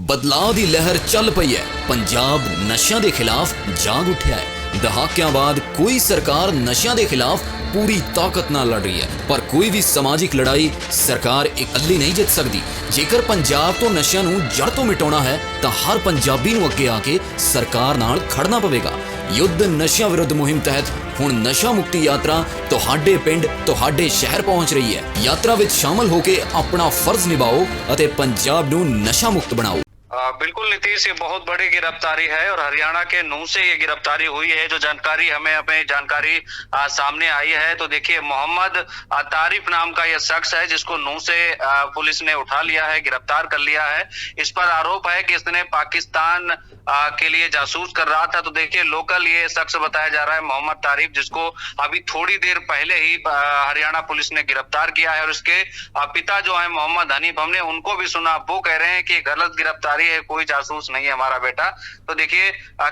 ਬਦਲਾਅ ਦੀ ਲਹਿਰ ਚੱਲ ਪਈ ਹੈ। ਪੰਜਾਬ ਨਸ਼ਿਆਂ ਦੇ ਖਿਲਾਫ ਜਾਗ ਉੱਠਿਆ ਹੈ। ਦਹਾਕਿਆਂ ਬਾਅਦ ਕੋਈ ਸਰਕਾਰ ਨਸ਼ਿਆਂ ਦੇ ਖਿਲਾਫ ਪੂਰੀ ਤਾਕਤ ਨਾਲ ਲੜ ਰਹੀ ਹੈ, ਪਰ ਕੋਈ ਵੀ ਸਮਾਜਿਕ ਲੜਾਈ ਸਰਕਾਰ ਇਕੱਲੀ ਨਹੀਂ ਜਿੱਤ ਸਕਦੀ। ਜੇਕਰ ਪੰਜਾਬ ਤੋਂ ਨਸ਼ਿਆਂ ਨੂੰ ਜੜ ਤੋਂ ਮਿਟਾਉਣਾ ਹੈ ਤਾਂ ਹਰ ਪੰਜਾਬੀ ਨੂੰ ਅੱਗੇ ਆ ਕੇ ਸਰਕਾਰ ਨਾਲ ਖੜਨਾ ਪਵੇਗਾ। ਯੁੱਧ ਨਸ਼ਿਆਂ ਵਿਰੁੱਧ ਮੁਹਿੰਮ ਤਹਿਤ ਹੁਣ ਨਸ਼ਾ ਮੁਕਤੀ ਯਾਤਰਾ ਤੁਹਾਡੇ ਪਿੰਡ ਤੁਹਾਡੇ ਸ਼ਹਿਰ ਪਹੁੰਚ ਰਹੀ ਹੈ। ਯਾਤਰਾ ਵਿੱਚ ਸ਼ਾਮਲ ਹੋ ਕੇ ਆਪਣਾ ਫਰਜ਼ ਨਿਭਾਓ ਅਤੇ ਪੰਜਾਬ ਨੂੰ ਨਸ਼ਾ ਮੁक्त बनाओ। बिल्कुल नीतीश, ये बहुत बड़ी गिरफ्तारी है और हरियाणा के नूह से ये गिरफ्तारी हुई है। जो जानकारी हमें अपनी जानकारी सामने आई है तो देखिए, मोहम्मद तारिफ नाम का ये शख्स है जिसको नूह से पुलिस ने उठा लिया है, गिरफ्तार कर लिया है। इस पर आरोप है कि इसने पाकिस्तान के लिए जासूस कर रहा था। तो देखिए, लोकल ये शख्स बताया जा रहा है मोहम्मद तारिफ, जिसको अभी थोड़ी देर पहले ही हरियाणा पुलिस ने गिरफ्तार किया है। और उसके पिता जो है मोहम्मद हनीफ, हमने उनको भी सुना, वो कह रहे हैं कि गलत गिरफ्तारी है, कोई जासूस नहीं है हमारा बेटा। तो देखिए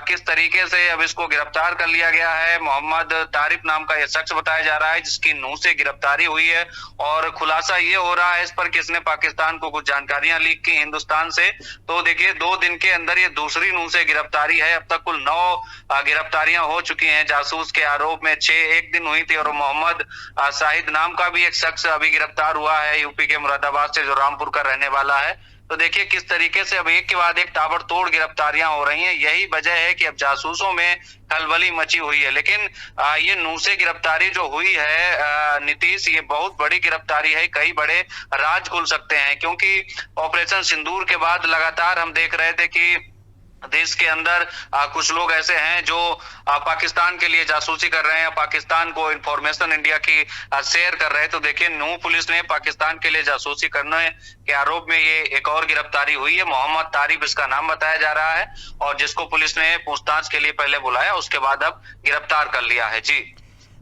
किस तरीके से अब इसको गिरफ्तार कर लिया गया है। मोहम्मद तारिफ नाम का यह शख्स बताया जा रहा है जिसकी नूह से गिरफ्तारी हुई है, और खुलासा ये हो रहा है इस पर किसने पाकिस्तान को कुछ जानकारियां लीक की हिंदुस्तान से। तो देखिए, 2 दिन के अंदर ये दूसरी नूह से गिरफ्तारी है। अब तक कुल 9 गिरफ्तारियां हो चुकी हैं जासूस के आरोप में। 6 एक दिन हुई थी। और मोहम्मद शाहिद नाम का भी एक शख्स अभी गिरफ्तार हुआ है, यूपी के मुरादाबाद से, जो रामपुर का रहने वाला है। तो देखिए किस तरीके से अब एक के बाद एक ताबड़तोड़ गिरफ्तारियां हो रही हैं। यही वजह है कि अब जासूसों में खलबली मची हुई है। लेकिन ये नूह से गिरफ्तारी जो हुई है नीतीश, ये बहुत बड़ी गिरफ्तारी है। कई बड़े राज खुल सकते हैं, क्योंकि ऑपरेशन सिंदूर के बाद लगातार हम देख रहे थे कि देश के अंदर कुछ लोग ऐसे हैं जो पाकिस्तान के लिए जासूसी कर रहे हैं, पाकिस्तान को इंफॉर्मेशन इंडिया की शेयर कर रहे हैं। तो देखिए, नूह पुलिस ने पाकिस्तान के लिए जासूसी करने के आरोप में ये एक और गिरफ्तारी हुई है। मोहम्मद तारिफ इसका नाम बताया जा रहा है, और जिसको पुलिस ने पूछताछ के लिए पहले बुलाया, उसके बाद अब गिरफ्तार कर लिया है। जी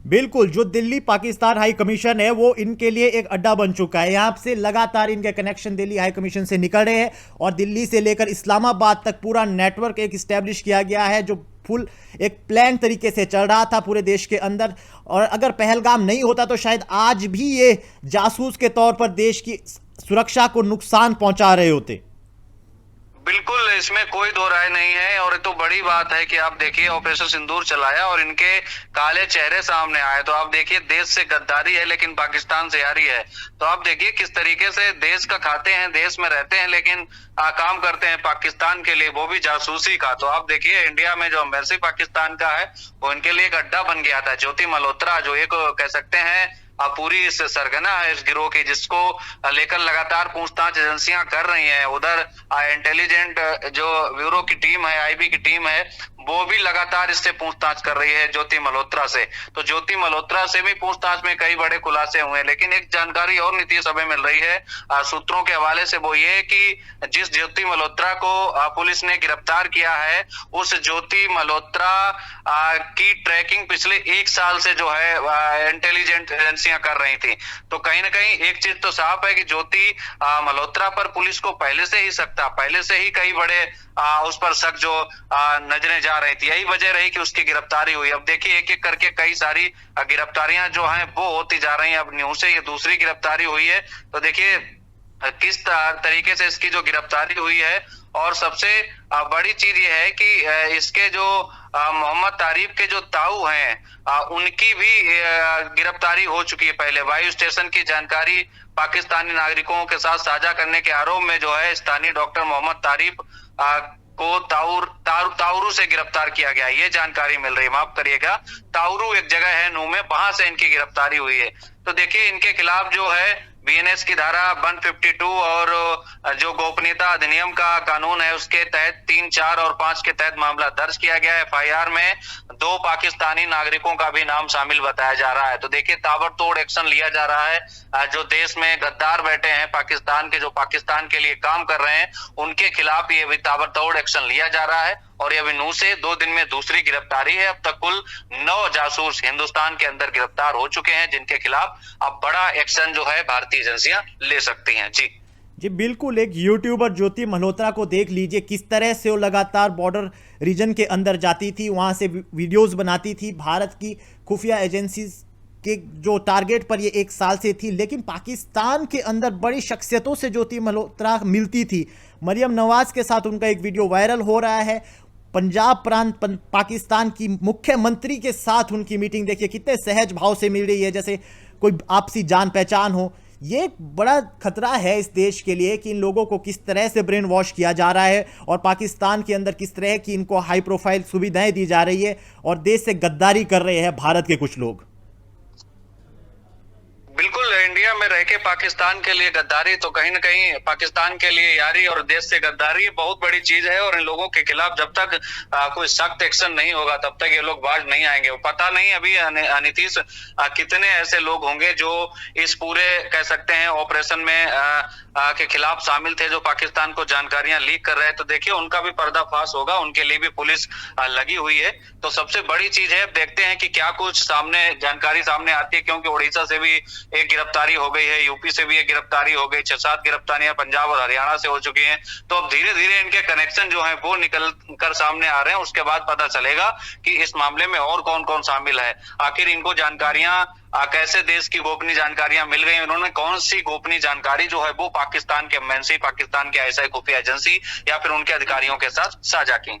बिल्कुल, जो दिल्ली पाकिस्तान हाई कमीशन है वो इनके लिए एक अड्डा बन चुका है। यहाँ से लगातार इनके कनेक्शन दिल्ली हाई कमीशन से निकल रहे हैं, और दिल्ली से लेकर इस्लामाबाद तक पूरा नेटवर्क एक इस्टेब्लिश किया गया है, जो फुल एक प्लान तरीके से चल रहा था पूरे देश के अंदर। और अगर पहलगाम नहीं होता तो शायद आज भी ये जासूस के तौर पर देश की सुरक्षा को नुकसान पहुंचा रहे होते। बिल्कुल, इसमें कोई दो राय नहीं है। और तो बड़ी बात है कि आप देखिए, ऑपरेशन सिंदूर चलाया और इनके काले चेहरे सामने आए। तो आप देखिए, देश से गद्दारी है लेकिन पाकिस्तान से यारी है। तो आप देखिए किस तरीके से देश का खाते हैं, देश में रहते हैं, लेकिन काम करते हैं पाकिस्तान के लिए, वो भी जासूसी का। तो आप देखिए, इंडिया में जो एम्बेसी पाकिस्तान का है वो इनके लिए एक अड्डा बन गया था। ज्योति मल्होत्रा, जो एक कह सकते हैं पूरी इस सरगना है इस गिरोह की, जिसको लेकर लगातार पूछताछ एजेंसियां कर रही हैं। उधर इंटेलिजेंट जो ब्यूरो की टीम है, आईबी की टीम है, वो भी लगातार इससे पूछताछ कर रही है ज्योति मल्होत्रा से। तो ज्योति मल्होत्रा से भी पूछताछ में कई बड़े खुलासे हुए। लेकिन एक जानकारी और नीतीश हमें मिल रही है सूत्रों के हवाले से, वो ये कि जिस ज्योति मल्होत्रा को पुलिस ने गिरफ्तार किया है, उस ज्योति मल्होत्रा की ट्रैकिंग पिछले 1 साल से जो है इंटेलिजेंट एजेंसियां कर रही थी। तो कहीं ना कहीं एक चीज तो साफ है कि ज्योति मल्होत्रा पर पुलिस को पहले से ही शक था, पहले से ही कई बड़े उस पर शक जो नजरें जा रही थी। यही वजह रही कि उसकी गिरफ्तारी हुई। अब देखिए, एक एक करके कई सारी गिरफ्तारियां जो हैं वो होती जा रही हैं। अब न्यूज से ये दूसरी गिरफ्तारी हुई है। तो देखिए किस तरीके से इसकी जो गिरफ्तारी हुई है। और सबसे बड़ी चीज ये है कि इसके जो मोहम्मद तारिफ के जो ताऊ हैं, उनकी भी गिरफ्तारी हो चुकी है पहले। वायु स्टेशन की जानकारी पाकिस्तानी नागरिकों के साथ साझा करने के आरोप में जो है स्थानीय डॉक्टर मोहम्मद तारिफ को ताउरू से गिरफ्तार किया गया, ये जानकारी मिल रही है। माफ करिएगा, ताउरू एक जगह है नूह में, वहां से इनकी गिरफ्तारी हुई है। तो देखिए, इनके खिलाफ जो है बीएनएस की धारा 152 और जो गोपनीयता अधिनियम का कानून है उसके तहत 3, 4 और 5 के तहत मामला दर्ज किया गया है। एफआईआर में 2 पाकिस्तानी नागरिकों का भी नाम शामिल बताया जा रहा है। तो देखिए, ताबड़तोड़ एक्शन लिया जा रहा है। जो देश में गद्दार बैठे हैं पाकिस्तान के, जो पाकिस्तान के लिए काम कर रहे हैं, उनके खिलाफ ये भी ताबड़तोड़ एक्शन लिया जा रहा है। और ये नूह से 2 दिन में दूसरी गिरफ्तारी है। अब तक कुल 9 जासूस हिंदुस्तान के अंदर गिरफ्तार हो चुके हैं, जिनके खिलाफ अब बड़ा एक्शन जो है भारतीय एजेंसियां ले सकती हैं। जी बिल्कुल, एक यूट्यूबर ज्योति मल्होत्रा को देख लीजिए, किस तरह से वो लगातार बॉर्डर रीजन के अंदर जाती थी, वहां से वीडियोस बनाती थी। भारत की खुफिया एजेंसी के जो टारगेट पर ये 1 साल से थी, लेकिन पाकिस्तान के अंदर बड़ी शख्सियतों से ज्योति मल्होत्रा मिलती थी। मरियम नवाज के साथ उनका एक वीडियो वायरल हो रहा है। पंजाब प्रांत पाकिस्तान की मुख्यमंत्री के साथ उनकी मीटिंग देखिए कितने सहज भाव से मिल रही है, जैसे कोई आपसी जान पहचान हो। ये एक बड़ा खतरा है इस देश के लिए कि इन लोगों को किस तरह से ब्रेन वॉश किया जा रहा है और पाकिस्तान के अंदर किस तरह की इनको हाई प्रोफाइल सुविधाएं दी जा रही है और देश से गद्दारी कर रहे हैं भारत के कुछ लोग। बिल्कुल, इंडिया में रह के पाकिस्तान के लिए गद्दारी तो कहीं ना कहीं पाकिस्तान के लिए यारी और देश से गद्दारी बहुत बड़ी चीज है। और इन लोगों के खिलाफ जब तक कोई सख्त एक्शन नहीं होगा तब तक ये लोग बाज नहीं आएंगे। पता नहीं अभी नीतीश कितने ऐसे लोग होंगे जो इस पूरे कह सकते हैं ऑपरेशन में के खिलाफ शामिल थे, जो पाकिस्तान को जानकारियां लीक कर रहे हैं। तो देखिए उनका भी पर्दाफाश होगा, उनके लिए भी पुलिस लगी हुई है। तो सबसे बड़ी चीज है, देखते हैं कि क्या कुछ जानकारी सामने आती है, क्योंकि उड़ीसा से भी एक गिरफ्तारी हो गई है, यूपी से भी एक गिरफ्तारी हो गई, 6-7 गिरफ्तारियां पंजाब और हरियाणा से हो चुकी हैं। तो अब धीरे धीरे इनके कनेक्शन जो है वो निकल कर सामने आ रहे हैं। उसके बाद पता चलेगा कि इस मामले में और कौन कौन शामिल है, आखिर इनको जानकारियां कैसे देश की गोपनीय जानकारियां मिल गई, उन्होंने कौन सी गोपनीय जानकारी जो है वो पाकिस्तान के एमएनसी, पाकिस्तान के आईएसआई खुफिया एजेंसी या फिर उनके अधिकारियों के साथ साझा की।